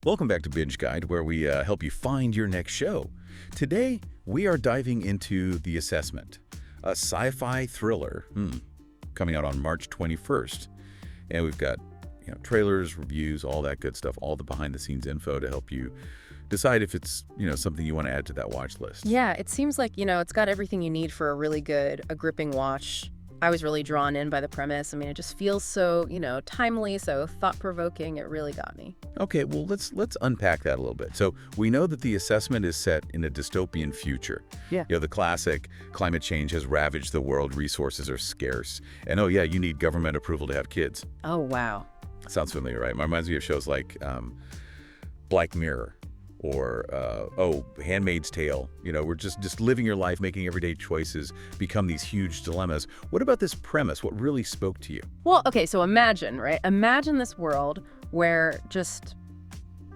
Welcome back to Binge Guide, where we help you find your next show. Today, we are diving into The Assessment, a sci-fi thriller coming out on March 21st. And we've got trailers, reviews, all that good stuff, all the behind-the-scenes info to help you decide if it's something you want to add to that watch list. Yeah, it seems like, it's got everything you need for a gripping watch. I was really drawn in by the premise. I mean, it just feels so, timely, so thought-provoking. It really got me. Okay, well, let's unpack that a little bit. So we know that The Assessment is set in a dystopian future. Yeah. The classic climate change has ravaged the world, resources are scarce. And oh yeah, you need government approval to have kids. Oh, wow. Sounds familiar, right? It reminds me of shows like Black Mirror or, Handmaid's Tale. We're just living your life, making everyday choices, become these huge dilemmas. What about this premise? What really spoke to you? Well, okay, so imagine, right? Imagine this world where just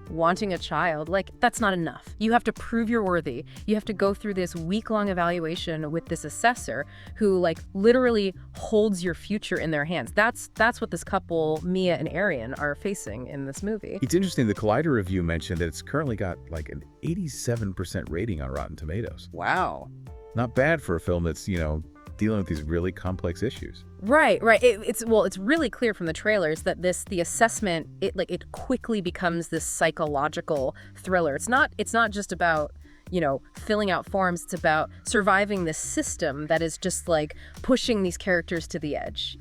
wanting a child, that's not enough. You have to prove you're worthy. You have to go through this week-long evaluation with this assessor who, literally holds your future in their hands. That's what this couple, Mia and Arian, are facing in this movie. It's interesting, the Collider review mentioned that it's currently got an 87% rating on Rotten Tomatoes. Wow. Not bad for a film that's, dealing with these really complex issues. Right. It's really clear from the trailers that The Assessment, it quickly becomes this psychological thriller. It's not just about, filling out forms. It's about surviving this system that is just pushing these characters to the edge,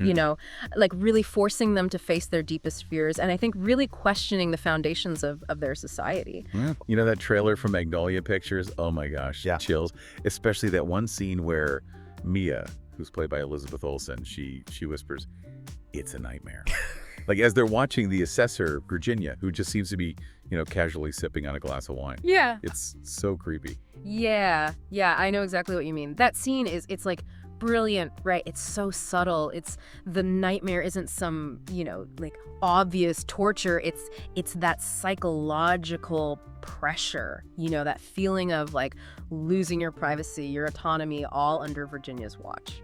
really forcing them to face their deepest fears. And I think really questioning the foundations of their society. Yeah. That trailer from Magnolia Pictures? Oh my gosh. Yeah. Chills. Especially that one scene where Mia, who's played by Elizabeth Olsen, she whispers, "It's a nightmare." As they're watching the assessor, Virginia, who just seems to be, casually sipping on a glass of wine. Yeah. It's so creepy. Yeah, I know exactly what you mean. That scene it's brilliant, right? It's so subtle. The nightmare isn't some, obvious torture. It's that psychological pressure, that feeling of losing your privacy, your autonomy, all under Virginia's watch.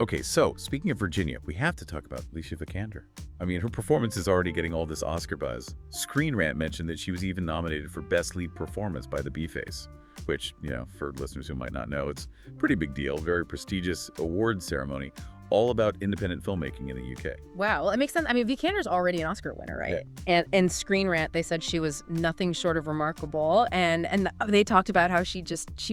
Okay, so speaking of Virginia, we have to talk about Leisha Vikander. I mean, her performance is already getting all this Oscar buzz. Screen Rant mentioned that she was even nominated for Best Lead Performance by the B-Face, which, for listeners who might not know, it's a pretty big deal, very prestigious award ceremony, all about independent filmmaking in the UK. Wow, well, it makes sense. I mean, Vikander's already an Oscar winner, right? Yeah. And Screen Rant, they said she was nothing short of remarkable, and they talked about how she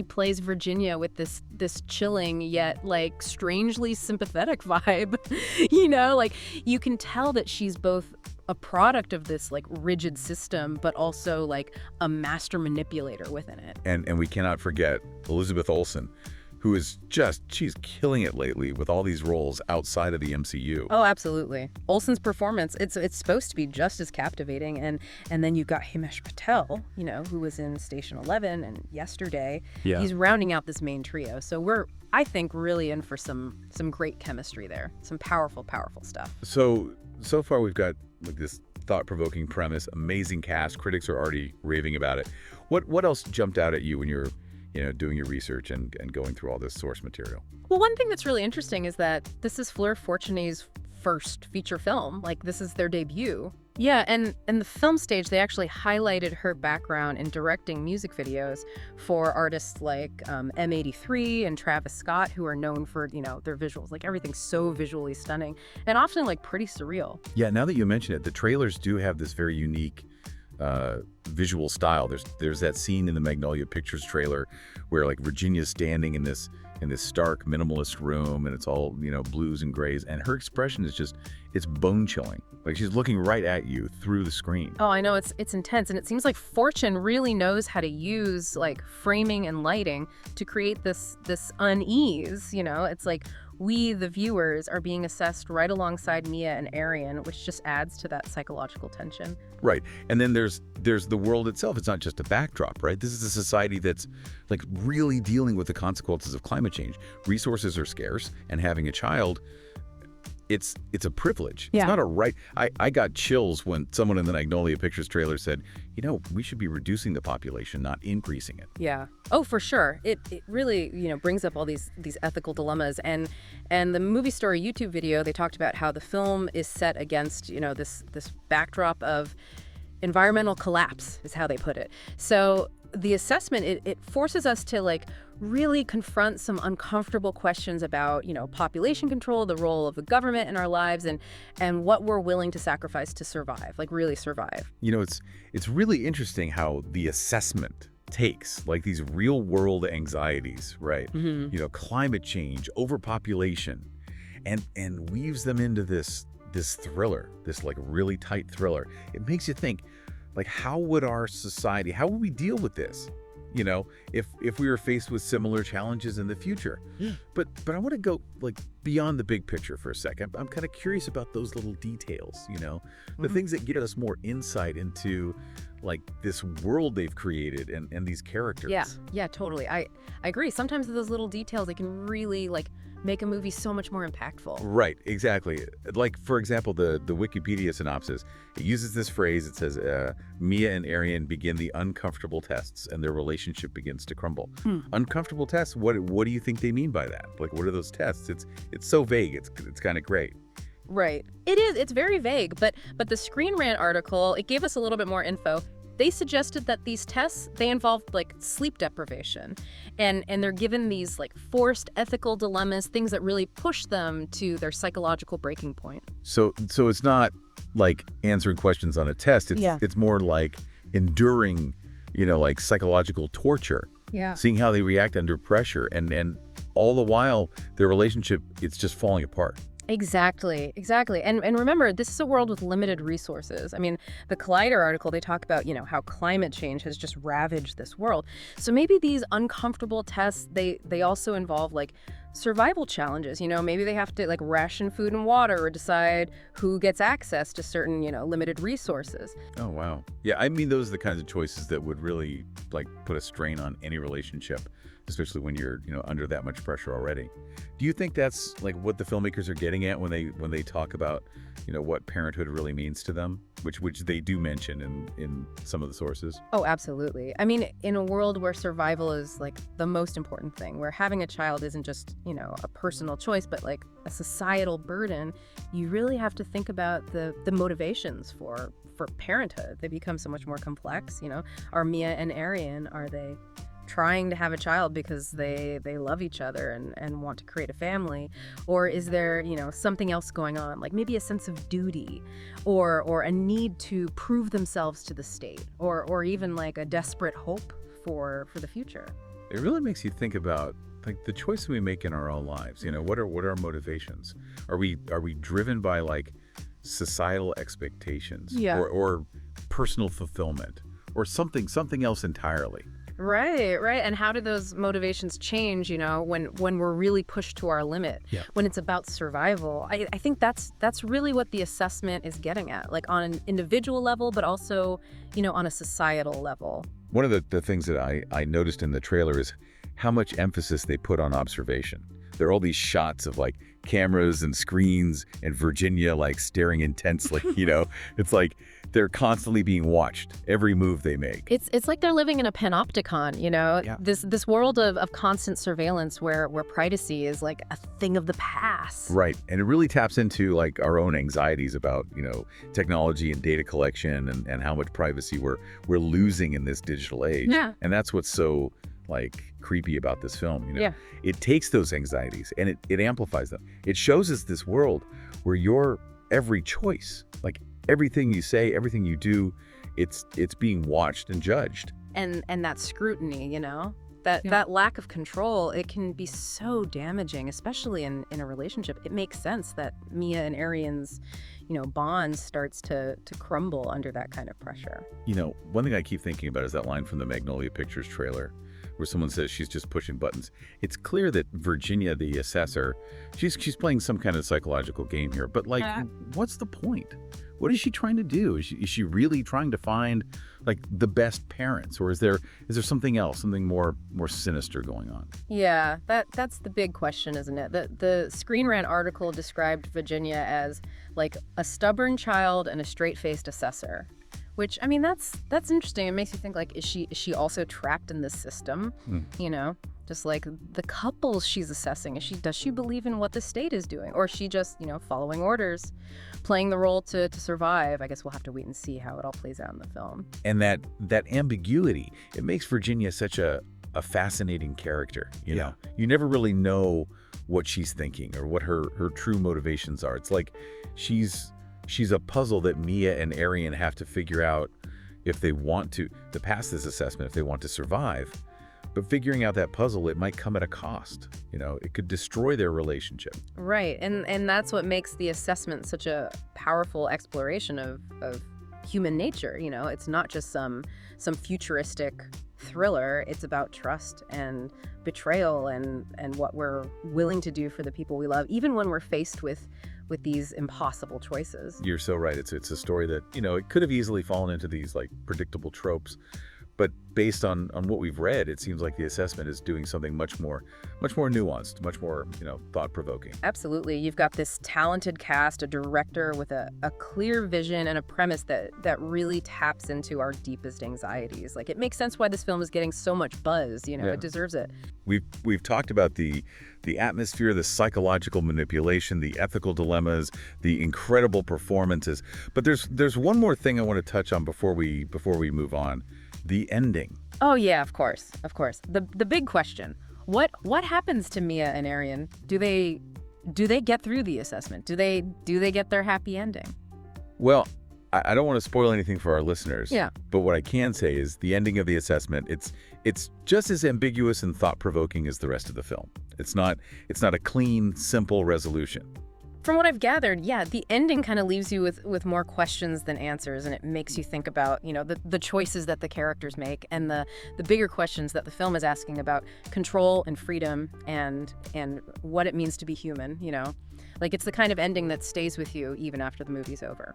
plays Virginia with this chilling yet strangely sympathetic vibe. You can tell that she's both a product of this rigid system, but also a master manipulator within it. And we cannot forget Elizabeth Olsen, who is she's killing it lately with all these roles outside of the MCU. Oh, absolutely. Olsen's performance, it's supposed to be just as captivating. And then you've got Himesh Patel, who was in Station 11 and Yesterday. Yeah. He's rounding out this main trio. So we're, I think, really in for some great chemistry there. Some powerful, powerful stuff. So far we've got this thought-provoking premise, amazing cast. Critics are already raving about it. What else jumped out at you when you're doing your research and going through all this source material? Well, one thing that's really interesting is that this is Fleur Fortunet's first feature film. This is their debut. Yeah, and the film stage, they actually highlighted her background in directing music videos for artists like M83 and Travis Scott, who are known for, their visuals. Everything's so visually stunning and often, pretty surreal. Yeah, now that you mention it, the trailers do have this very unique visual style. There's that scene in the Magnolia Pictures trailer where Virginia's standing in this stark minimalist room, and it's all blues and grays, and her expression is it's bone chilling. She's looking right at you through the screen. Oh, I know, it's intense, and it seems like Fortune really knows how to use framing and lighting to create this unease. It's we, the viewers, are being assessed right alongside Mia and Arian, which just adds to that psychological tension. Right. And then there's the world itself. It's not just a backdrop, right? This is a society that's really dealing with the consequences of climate change. Resources are scarce, and having a child, it's a privilege. Yeah. It's not a right. I got chills when someone in the Magnolia Pictures trailer said, we should be reducing the population, not increasing it. Yeah. Oh, for sure. It really, brings up all these ethical dilemmas. And the Movie Story YouTube video, they talked about how the film is set against, this backdrop of environmental collapse is how they put it. So the assessment, it forces us to like really confront some uncomfortable questions about, population control, the role of the government in our lives, and what we're willing to sacrifice to survive, like really survive. It's really interesting how the assessment takes like these real world anxieties, right? Climate change, overpopulation, and weaves them into this thriller, this like really tight thriller. It makes you think, like, how would our society, how would we deal with this? If we were faced with similar challenges in the future. Yeah. But I want to go like beyond the big picture for a second. I'm kind of curious about those little details, the things that give us more insight into like this world they've created and these characters. Yeah, totally. I agree. Sometimes those little details, they can really like make a movie so much more impactful. Right, exactly. Like, for example, the Wikipedia synopsis, it uses this phrase. It says, Mia and Arian begin the uncomfortable tests and their relationship begins to crumble. Uncomfortable tests? What do you think they mean by that? Like, what are those tests? It's so vague. It's kind of great. Right. It is. It's very vague, but the Screen Rant article, it gave us a little bit more info. They suggested that these tests, they involved like sleep deprivation, and they're given these like forced ethical dilemmas, things that really push them to their psychological breaking point. So it's not like answering questions on a test. It's more like enduring, like psychological torture. Yeah. Seeing how they react under pressure, and all the while their relationship, it's just falling apart. Exactly. And remember, this is a world with limited resources. I mean, the Collider article, they talk about, how climate change has just ravaged this world. So maybe these uncomfortable tests, they also involve like survival challenges. Maybe they have to like ration food and water or decide who gets access to certain, limited resources. Oh, wow. Yeah, I mean, those are the kinds of choices that would really like put a strain on any relationship, especially when you're, under that much pressure already. Do you think that's like what the filmmakers are getting at when they talk about, what parenthood really means to them, which they do mention in some of the sources? Oh, absolutely. I mean, in a world where survival is like the most important thing, where having a child isn't just, a personal choice, but like a societal burden, you really have to think about the motivations for parenthood. They become so much more complex. Are Mia and Arian, are they trying to have a child because they love each other and want to create a family? Or is there, something else going on, like maybe a sense of duty or a need to prove themselves to the state or even like a desperate hope for the future? It really makes you think about like the choices we make in our own lives. What are our motivations? Are we driven by like societal expectations or personal fulfillment or something else entirely? Right. And how do those motivations change, when we're really pushed to our limit, when it's about survival? I think that's really what the assessment is getting at, like on an individual level, but also, on a societal level. One of the things that I noticed in the trailer is how much emphasis they put on observation. There are all these shots of like cameras and screens and Virginia like staring intensely, It's like they're constantly being watched, every move they make. It's like they're living in a panopticon, this world of constant surveillance where privacy is like a thing of the past. Right. And it really taps into like our own anxieties about, technology and data collection and how much privacy we're losing in this digital age. Yeah. And that's what's so like creepy about this film. It takes those anxieties and it amplifies them. It shows us this world where your every choice, like everything you say, everything you do, it's being watched and judged. And that scrutiny, that lack of control, it can be so damaging, especially in a relationship. It makes sense that Mia and Arian's bond starts to crumble under that kind of pressure. One thing I keep thinking about is that line from the Magnolia Pictures trailer where someone says she's just pushing buttons. It's clear that Virginia, the assessor, she's playing some kind of psychological game here. But like, what's the point? What is she trying to do? Is she really trying to find like the best parents, or is there something else, something more sinister going on? Yeah, that's the big question, isn't it? The Screen Rant article described Virginia as like a stubborn child and a straight-faced assessor. Which, I mean, that's interesting. It makes you think, like, is she also trapped in this system? just like the couples she's assessing. Does she believe in what the state is doing, or is she just, following orders, playing the role to survive? I guess we'll have to wait and see how it all plays out in the film. And that ambiguity, it makes Virginia such a fascinating character. You know, you never really know what she's thinking or what her true motivations are. It's like she's a puzzle that Mia and Arian have to figure out if they want to pass this assessment, if they want to survive. But figuring out that puzzle, it might come at a cost. It could destroy their relationship. Right, and that's what makes the assessment such a powerful exploration of human nature. It's not just some futuristic thriller. It's about trust and betrayal and what we're willing to do for the people we love, even when we're faced with these impossible choices. You're so right. It's a story that, it could have easily fallen into these like predictable tropes. But based on what we've read, it seems like the assessment is doing something much more nuanced, much more, thought-provoking. Absolutely. You've got this talented cast, a director with a clear vision and a premise that really taps into our deepest anxieties. Like, it makes sense why this film is getting so much buzz. It deserves it. We've talked about the atmosphere, the psychological manipulation, the ethical dilemmas, the incredible performances. But there's one more thing I want to touch on before we move on. The ending. Oh yeah, of course. The big question: what happens to Mia and Arian? Do they get through the assessment? Do they get their happy ending? Well, I don't want to spoil anything for our listeners. Yeah. But what I can say is the ending of the assessment. It's just as ambiguous and thought-provoking as the rest of the film. It's not a clean, simple resolution. From what I've gathered, yeah, the ending kind of leaves you with more questions than answers, and it makes you think about, the choices that the characters make and the bigger questions that the film is asking about control and freedom and what it means to be human, Like, it's the kind of ending that stays with you even after the movie's over.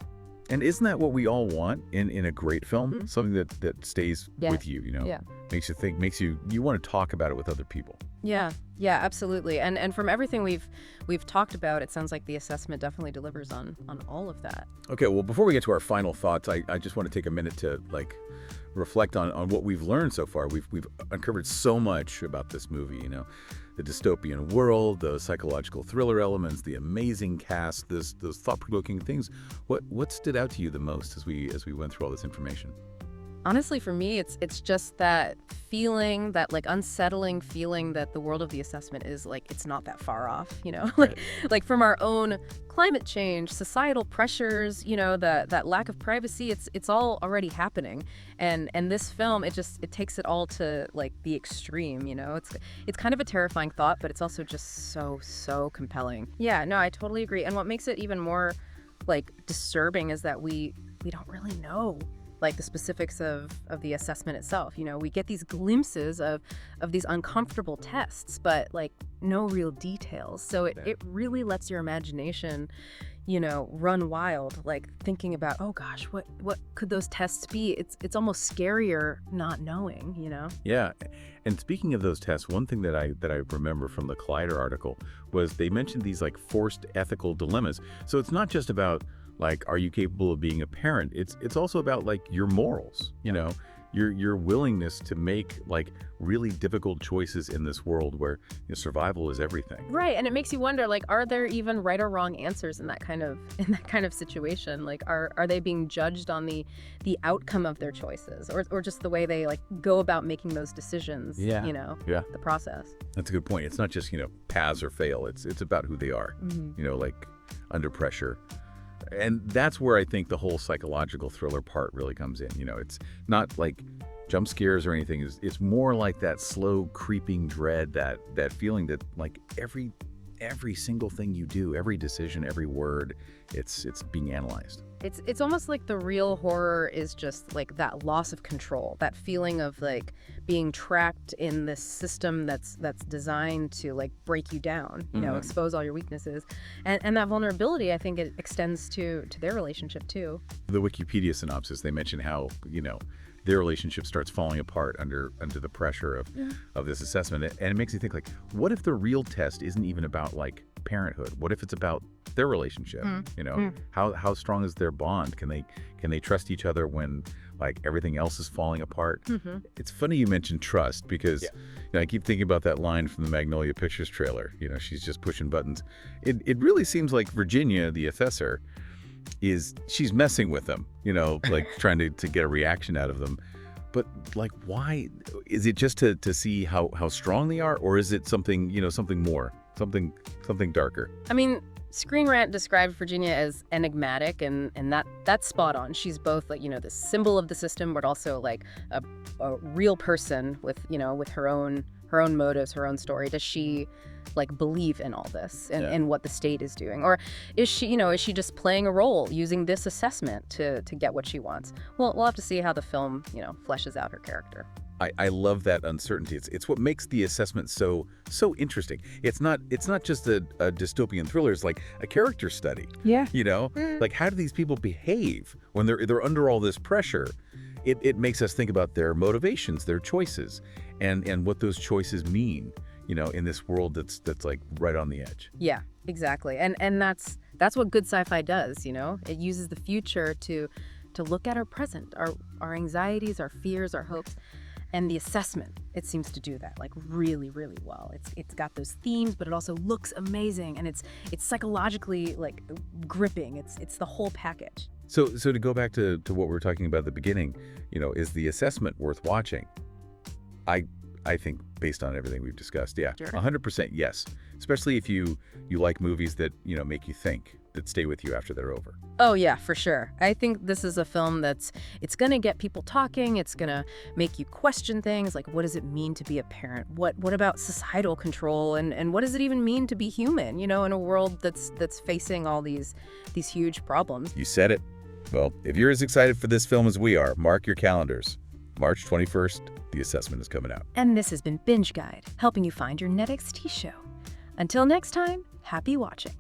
And isn't that what we all want in a great film? Mm-hmm. Something that stays with you, Yeah. Makes you think, you want to talk about it with other people. Yeah, absolutely. And from everything we've talked about, it sounds like the assessment definitely delivers on all of that. Okay, well, before we get to our final thoughts, I just want to take a minute to reflect on what we've learned so far. We've uncovered so much about this movie, the dystopian world, the psychological thriller elements, the amazing cast, those thought-provoking things. What stood out to you the most as we went through all this information? Honestly, for me, it's just that feeling, that unsettling feeling that the world of the assessment is it's not that far off, like from our own climate change, societal pressures, that lack of privacy, it's all already happening. And this film, it takes it all to the extreme, it's kind of a terrifying thought, but it's also just so compelling. Yeah, no, I totally agree. And what makes it even more disturbing is that we don't really know the specifics of the assessment itself. We get these glimpses of these uncomfortable tests, but no real details. So it really lets your imagination, run wild, thinking about, oh gosh, what could those tests be? It's almost scarier not knowing, Yeah. And speaking of those tests, one thing that I remember from the Collider article was they mentioned these forced ethical dilemmas. So it's not just about are you capable of being a parent? It's also about your morals, your willingness to make really difficult choices in this world where survival is everything. Right, and it makes you wonder are there even right or wrong answers in that kind of situation? Are they being judged on the outcome of their choices or just the way they go about making those decisions? The process. That's a good point. It's not just pass or fail. It's about who they are. Mm-hmm. Under pressure. And that's where I think the whole psychological thriller part really comes in. It's not jump scares or anything. It's more like that slow creeping dread, that feeling that every single thing you do, every decision, every word, it's being analyzed. It's almost like the real horror is just that loss of control, that feeling of being trapped in this system that's designed to break you down, expose all your weaknesses, and that vulnerability, I think it extends to their relationship too. The Wikipedia synopsis, they mention how their relationship starts falling apart under the pressure of this assessment. And it makes you think, like, what if the real test isn't even about, like, parenthood? What if it's about their relationship? You know, how strong is their bond? Can they trust each other when, like, everything else is falling apart? It's funny you mentioned trust, because you know, I keep thinking about that line from the Magnolia Pictures trailer. You know, she's just pushing buttons. It really seems like Virginia, the assessor, she's messing with them, you know, like trying to get a reaction out of them. But, like, why? Is it just to see how strong they are, or is it something, you know, something more, something darker? I mean, Screen Rant described Virginia as enigmatic, and that's spot on. She's both, like, you know, the symbol of the system, but also like a real person with, you know, with her own motives, her own story. Does she, like, believe in all this and what the state is doing, or is she just playing a role using this assessment to get what she wants? Well, we'll have to see how the film, you know, fleshes out her character. I love that uncertainty. It's what makes the assessment so interesting. It's not just a dystopian thriller. It's like a character study. Yeah. You know, like, how do these people behave when they're under all this pressure? It makes us think about their motivations, their choices, and what those choices mean, you know, in this world that's like right on the edge. Yeah, exactly. And that's what good sci-fi does, you know? It uses the future to look at our present, our anxieties, our fears, our hopes. And the assessment, it seems to do that, like, really, really well. It's got those themes, but it also looks amazing, and it's psychologically, like, gripping. It's the whole package. So to go back to what we were talking about at the beginning, you know, is the assessment worth watching? I think, based on everything we've discussed, yeah, Sure. 100% yes. Especially if you like movies that, you know, make you think, that stay with you after they're over. Oh, yeah, for sure. I think this is a film it's going to get people talking. It's going to make you question things like, what does it mean to be a parent? What about societal control? And what does it even mean to be human, you know, in a world that's facing all these huge problems? You said it. Well, if you're as excited for this film as we are, mark your calendars. March 21st, the assessment is coming out. And this has been Binge Guide, helping you find your next show. Until next time, happy watching.